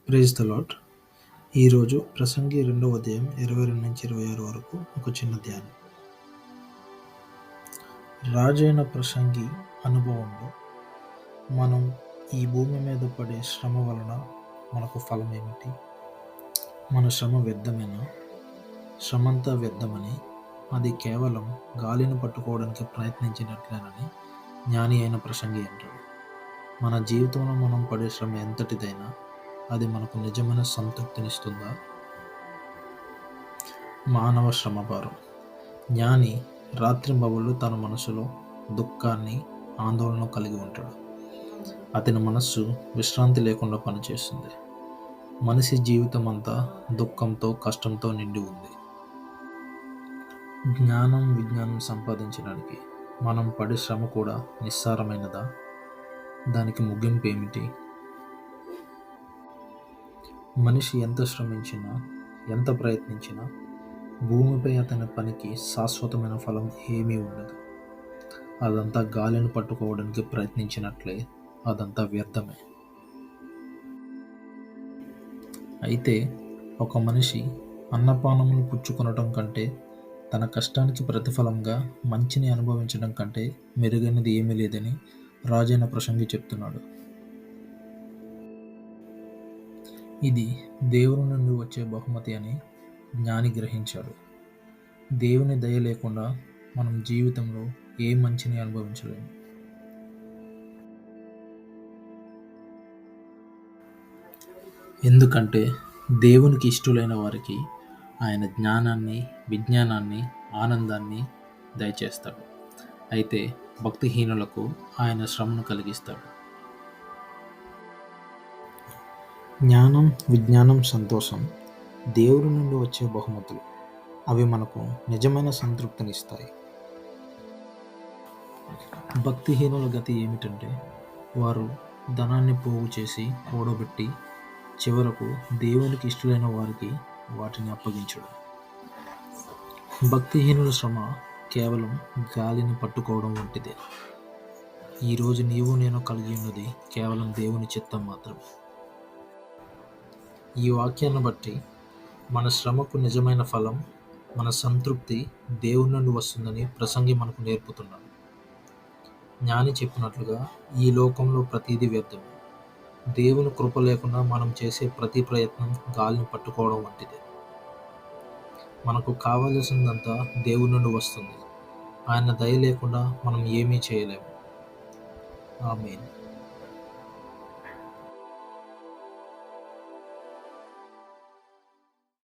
Praise the lord. ఈరోజు ప్రసంగి 2వ అధ్యాయం 22-26 వరకు ఒక చిన్న ధ్యానం. రాజైన ప్రసంగి అనుభవంలో మనం ఈ భూమి మీద పడే శ్రమ వలన మనకు ఫలం ఏమిటి? మన శ్రమ వ్యర్థమేనా? శ్రమంతా వ్యర్థమని, అది కేవలం గాలిని పట్టుకోవడానికి ప్రయత్నించినట్లేనని జ్ఞాని అయిన ప్రసంగి అంటాడు. మన జీవితంలో మనం పడే శ్రమ ఎంతటిదైనా అది మనకు నిజమైన సంతృప్తినిస్తుందా? మానవ శ్రమభారం. జ్ఞాని రాత్రింబవళ్ళు తన మనసులో దుఃఖాన్ని, ఆందోళన కలిగి ఉంటాడు. అతని మనస్సు విశ్రాంతి లేకుండా పనిచేస్తుంది. మనిషి జీవితం అంతా దుఃఖంతో, కష్టంతో నిండి ఉంది. జ్ఞానం, విజ్ఞానం సంపాదించడానికి మనం పడే శ్రమ కూడా నిస్సారమైనదా? దానికి ముగింపు ఏమిటి? మనిషి ఎంత శ్రమించినా, ఎంత ప్రయత్నించినా భూమిపై అతని పనికి శాశ్వతమైన ఫలం ఏమీ ఉండదు. అదంతా గాలిని పట్టుకోవడానికి ప్రయత్నించినట్లే, అదంతా వ్యర్థమే. అయితే ఒక మనిషి అన్నపానములు పుచ్చుకొనటం కంటే, తన కష్టానికి ప్రతిఫలంగా మంచిని అనుభవించడం కంటే మెరుగైనది ఏమీ లేదని రాజైన ప్రసంగి చెప్తున్నాడు. ఇది దేవుని నుండి వచ్చే బహుమతి అని జ్ఞాని గ్రహించాడు. దేవుని దయ లేకుండా మనం జీవితంలో ఏ మంచిని అనుభవించలేము. ఎందుకంటే దేవునికి ఇష్టలైన వారికి ఆయన జ్ఞానాన్ని, విజ్ఞానాన్ని, ఆనందాన్ని దయచేస్తాడు. అయితే భక్తిహీనులకు ఆయన శ్రమను కలిగిస్తాడు. జ్ఞానం, విజ్ఞానం, సంతోషం దేవుడి నుండి వచ్చే బహుమతులు. అవి మనకు నిజమైన సంతృప్తినిస్తాయి. భక్తిహీనుల గతి ఏమిటంటే, వారు ధనాన్ని పోగు చేసి కూడబెట్టి చివరకు దేవునికి ఇష్టలైన వారికి వాటిని అప్పగించడం. భక్తిహీనుల శ్రమ కేవలం గాలిని పట్టుకోవడం వంటిదే. ఈరోజు నీవు నేను కలిగి ఉన్నది కేవలం దేవుని చిత్తం మాత్రమే. ఈ వాక్యాన్ని బట్టి మన శ్రమకు నిజమైన ఫలం, మన సంతృప్తి దేవుని నుండి వస్తుందని ప్రసంగి మనకు నేర్పుతున్నాడు. జ్ఞాని చెప్పినట్లుగా ఈ లోకంలో ప్రతిదీ వ్యర్థమే. దేవుని కృప లేకుండా మనం చేసే ప్రతి ప్రయత్నం గాలిని పట్టుకోవడం వంటిదే. మనకు కావలసిందంతా దేవుని నుండి వస్తుంది. ఆయన దయ లేకుండా మనం ఏమీ చేయలేము. ఆమేన్.